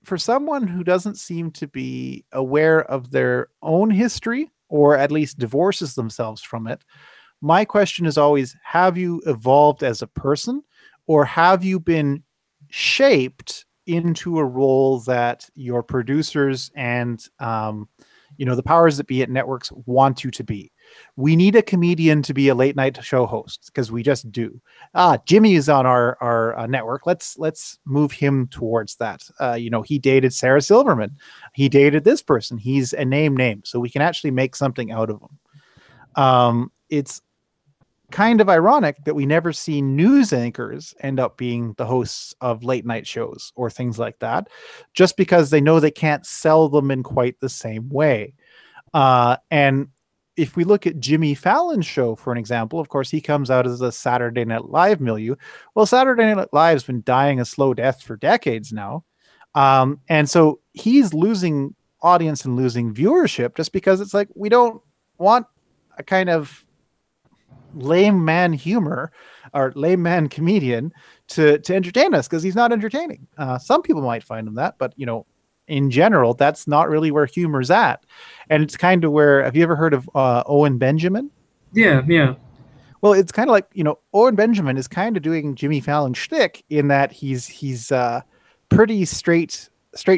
for someone who doesn't seem to be aware of their own history, or at least divorces themselves from it, my question is always, have you evolved as a person, or have you been shaped into a role that your producers and the powers that be at networks want you to be? We need a comedian to be a late night show host because we just do. Jimmy is on our network. Let's move him towards that. He dated Sarah Silverman. He dated this person. He's a name, so we can actually make something out of him. It's kind of ironic that we never see news anchors end up being the hosts of late night shows or things like that, just because they know they can't sell them in quite the same way. And if we look at Jimmy Fallon's show, for an example, of course, he comes out as a Saturday Night Live milieu. Well, Saturday Night Live has been dying a slow death for decades now. And so he's losing audience and losing viewership just because it's like, we don't want a kind of lame man humor or lame man comedian to entertain us, because he's not entertaining. Some people might find him that, but in general, that's not really where humor's at. And it's kind of where, have you ever heard of Owen Benjamin? Yeah. Well, it's kind of like, Owen Benjamin is kind of doing Jimmy Fallon shtick in that he's pretty straight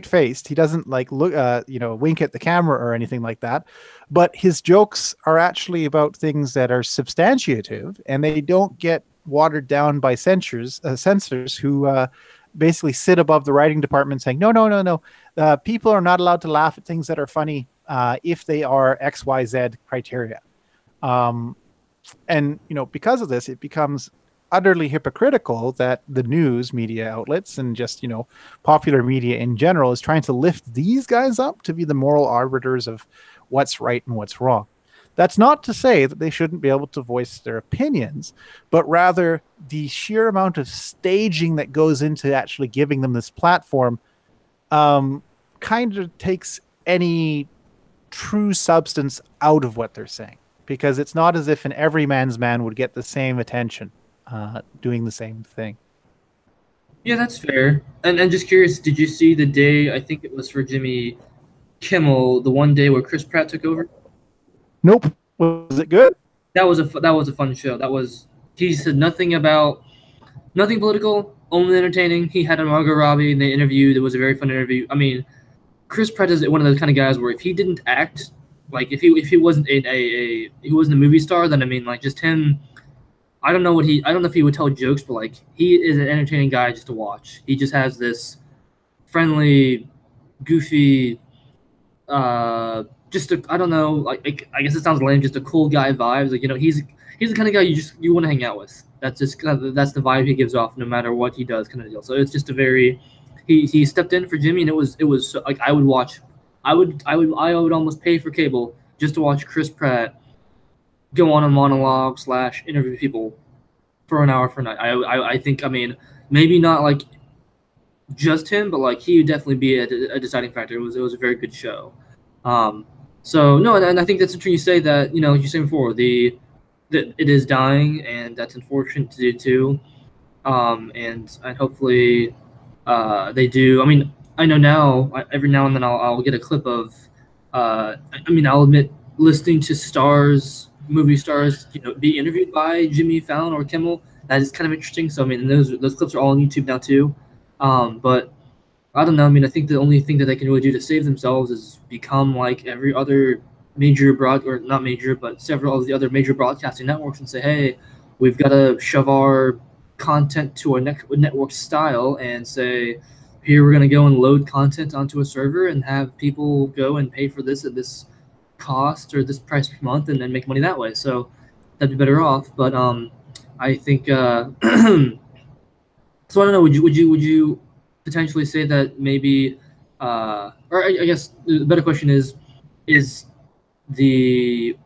faced. He doesn't like look, wink at the camera or anything like that. But his jokes are actually about things that are substantiative, and they don't get watered down by censors who basically sit above the writing department saying, no. People are not allowed to laugh at things that are funny if they are XYZ criteria. And because of this, it becomes utterly hypocritical that the news media outlets and just popular media in general is trying to lift these guys up to be the moral arbiters of what's right and what's wrong. That's not to say that they shouldn't be able to voice their opinions, but rather the sheer amount of staging that goes into actually giving them this platform kind of takes any true substance out of what they're saying, because it's not as if an everyman's man would get the same attention doing the same thing. Yeah, that's fair. And just curious, did you see the day, I think it was for Jimmy Kimmel, the one day where Chris Pratt took over? Nope. Was it good? That was a fun show. He said nothing political, only entertaining. He had a Margot Robbie and they interviewed. It was a very fun interview. I mean, Chris Pratt is one of those kind of guys where if he didn't act, like if he wasn't he wasn't a movie star, then I mean, like, just him. I don't know if he would tell jokes, but like, he is an entertaining guy just to watch. He just has this friendly, goofy, I don't know, like I guess it sounds lame, just a cool guy vibes. Like, he's the kind of guy you want to hang out with. That's just that's the vibe he gives off, no matter what he does, kind of deal. So it's just a very he stepped in for Jimmy, and it was so, like, I would almost pay for cable just to watch Chris Pratt go on a monologue / interview people for an hour for a night. I think, I mean, maybe not like just him, but like, he would definitely be a deciding factor. It was a very good show. So no, and I think that's true. You say that, like you said before, that it is dying, and that's unfortunate to do too. and hopefully they do. I mean, I know now every now and then I'll get a clip of. I mean, I'll admit listening to stars, movie stars, be interviewed by Jimmy Fallon or Kimmel. That is kind of interesting. So I mean, those clips are all on YouTube now too. But I don't know. I mean, I think the only thing that they can really do to save themselves is become like every other major or not major, but several of the other major broadcasting networks and say, hey, we've got to shove our content to a network style and say, here we're going to go and load content onto a server and have people go and pay for this at this cost or this price per month and then make money that way. So that'd be better off. But I think so I don't know. Would you potentially say that maybe, or I guess the better question is the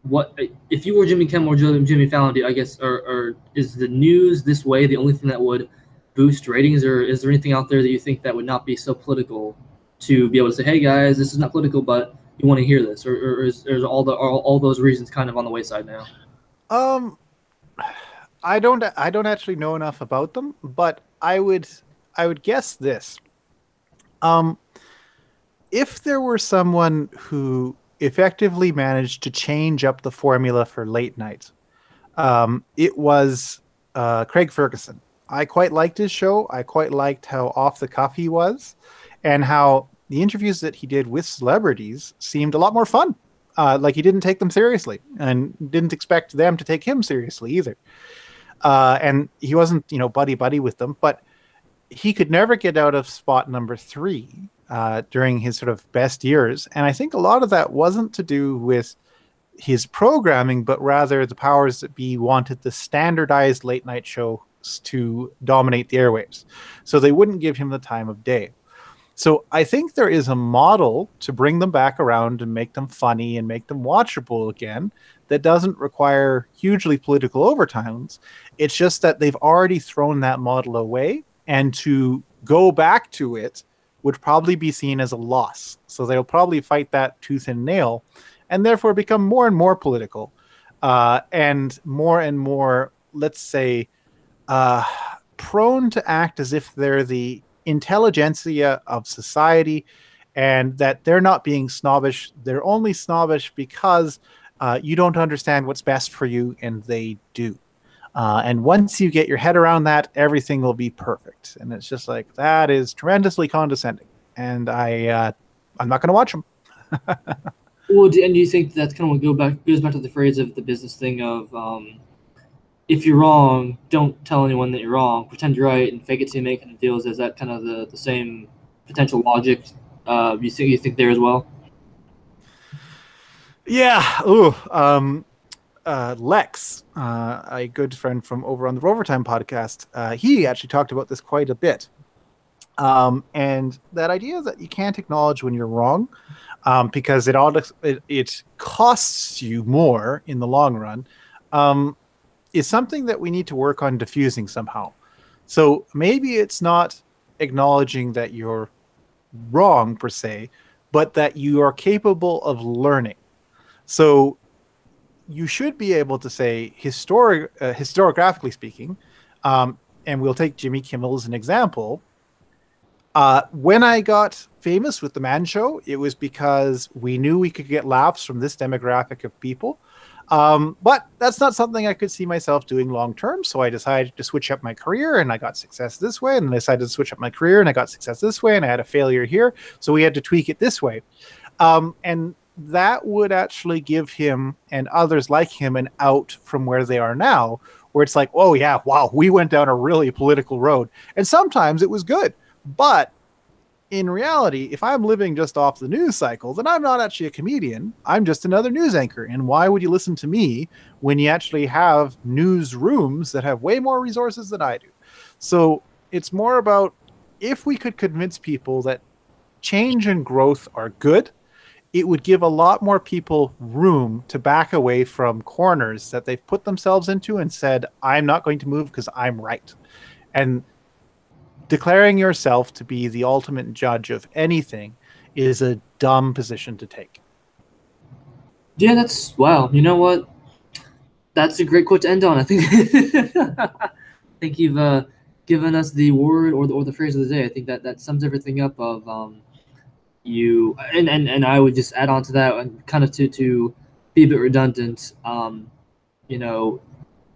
what if you were Jimmy Kimmel or Jimmy Fallon? I guess, or is the news this way the only thing that would boost ratings, or is there anything out there that you think that would not be so political to be able to say, hey guys, this is not political, but you want to hear this, or is all those reasons kind of on the wayside now? Um, I don't actually know enough about them, but I would guess this. Um, if there were someone who effectively managed to change up the formula for late night, it was Craig Ferguson. I quite liked his show. I quite liked how off the cuff he was, and how the interviews that he did with celebrities seemed a lot more fun. Like he didn't take them seriously, and didn't expect them to take him seriously either. And he wasn't, buddy buddy with them, but he could never get out of spot number three during his sort of best years. And I think a lot of that wasn't to do with his programming, but rather the powers that be wanted the standardized late night shows to dominate the airwaves. So they wouldn't give him the time of day. So I think there is a model to bring them back around and make them funny and make them watchable again that doesn't require hugely political overtones. It's just that they've already thrown that model away, and to go back to it would probably be seen as a loss. So they'll probably fight that tooth and nail, and therefore become more and more political, and more, let's say, uh, prone to act as if they're the intelligentsia of society, and that they're not being snobbish. They're only snobbish because you don't understand what's best for you, and they do. And once you get your head around that, everything will be perfect. And it's just like, that is tremendously condescending. And I'm not going to watch them. Well, and do you think that's kind of what goes back to the phrase of the business thing of if you're wrong, don't tell anyone that you're wrong. Pretend you're right and fake it till you make it deals. Is that kind of the same potential logic you think there as well? Yeah. Ooh. Lex, a good friend from over on the Rovertime podcast, he actually talked about this quite a bit. And that idea that you can't acknowledge when you're wrong, because it costs you more in the long run, is something that we need to work on diffusing somehow. So maybe it's not acknowledging that you're wrong per se, but that you are capable of learning. So you should be able to say, historiographically speaking, and we'll take Jimmy Kimmel as an example. When I got famous with the Man Show, it was because we knew we could get laughs from this demographic of people. But that's not something I could see myself doing long term. So I decided to switch up my career, and I got success this way. And then I decided to switch up my career, and I got success this way. And I had a failure here. So we had to tweak it this way. And that would actually give him and others like him an out from where they are now, where it's like, oh yeah, wow, we went down a really political road. And sometimes it was good. But in reality, if I'm living just off the news cycle, then I'm not actually a comedian. I'm just another news anchor. And why would you listen to me when you actually have newsrooms that have way more resources than I do? So it's more about, if we could convince people that change and growth are good, it would give a lot more people room to back away from corners that they've put themselves into and said, I'm not going to move because I'm right. And declaring yourself to be the ultimate judge of anything is a dumb position to take. Yeah, that's wow. You know what? That's a great quote to end on. I think think you've given us the word or the phrase of the day. I think that that sums everything up. Of you and I would just add on to that and kind of to be a bit redundant. You know,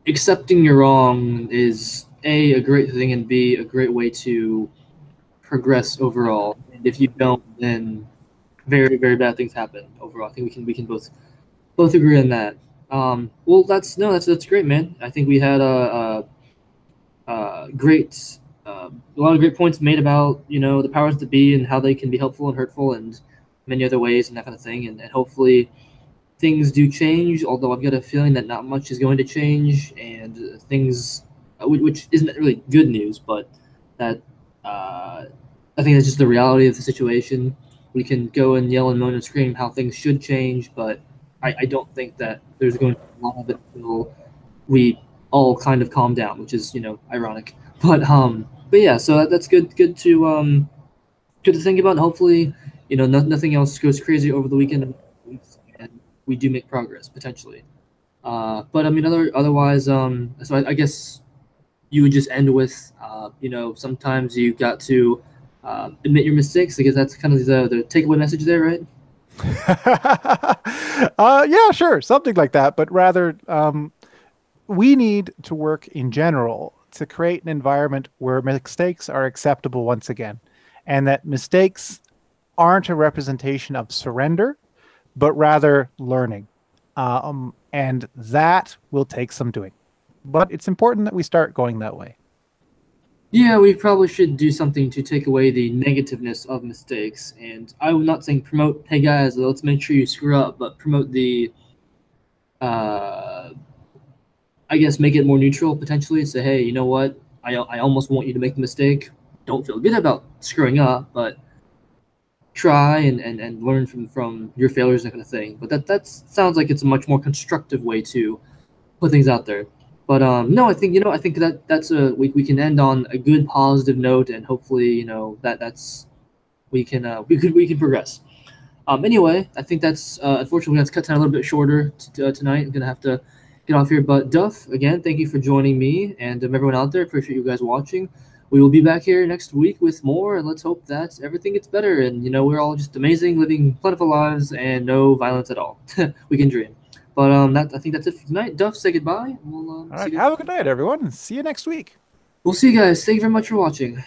accepting you're wrong is a great thing and b a great way to progress overall. And if you don't, then very bad things happen overall. I think we can both agree on that. Well, that's no, that's great, man. I think we had great a lot of great points made about the powers that be and how they can be helpful and hurtful and many other ways and that kind of thing. And hopefully things do change. Although I've got a feeling that not much is going to change, and things which isn't really good news, but that I think that's just the reality of the situation. We can go and yell and moan and scream how things should change, but I don't think that there's going to be a lot of it until we all kind of calm down, which is ironic. But yeah, so that's good to think about. And hopefully, nothing else goes crazy over the weekend, and we do make progress potentially. But I mean, otherwise, so I guess you would just end with, sometimes you got to admit your mistakes. I guess that's kind of the takeaway message there, right? Yeah, sure, something like that. But rather, we need to work in general to create an environment where mistakes are acceptable once again, and that mistakes aren't a representation of surrender, but rather learning. And that will take some doing. But it's important that we start going that way. Yeah, we probably should do something to take away the negativeness of mistakes. And I'm not saying promote, hey guys, let's make sure you screw up, but promote the, uh, I guess, make it more neutral potentially. Say, hey, you know what? I almost want you to make the mistake. Don't feel good about screwing up, but try and learn from your failures, that kind of thing. But that sounds like it's a much more constructive way to put things out there. But no, I think that that's a we can end on a good positive note, and hopefully that's we can progress. Anyway, I think that's unfortunately we have to cut down a little bit shorter tonight. I'm gonna have to get off here. But Duff, again, thank you for joining me and everyone out there. Appreciate you guys watching. We will be back here next week with more, and let's hope that everything gets better. And we're all just amazing, living plentiful lives, and no violence at all. We can dream. But that I think that's it for tonight. Duff, say goodbye. We'll All see right. you guys. Have a good night, everyone. See you next week. We'll see you guys. Thank you very much for watching.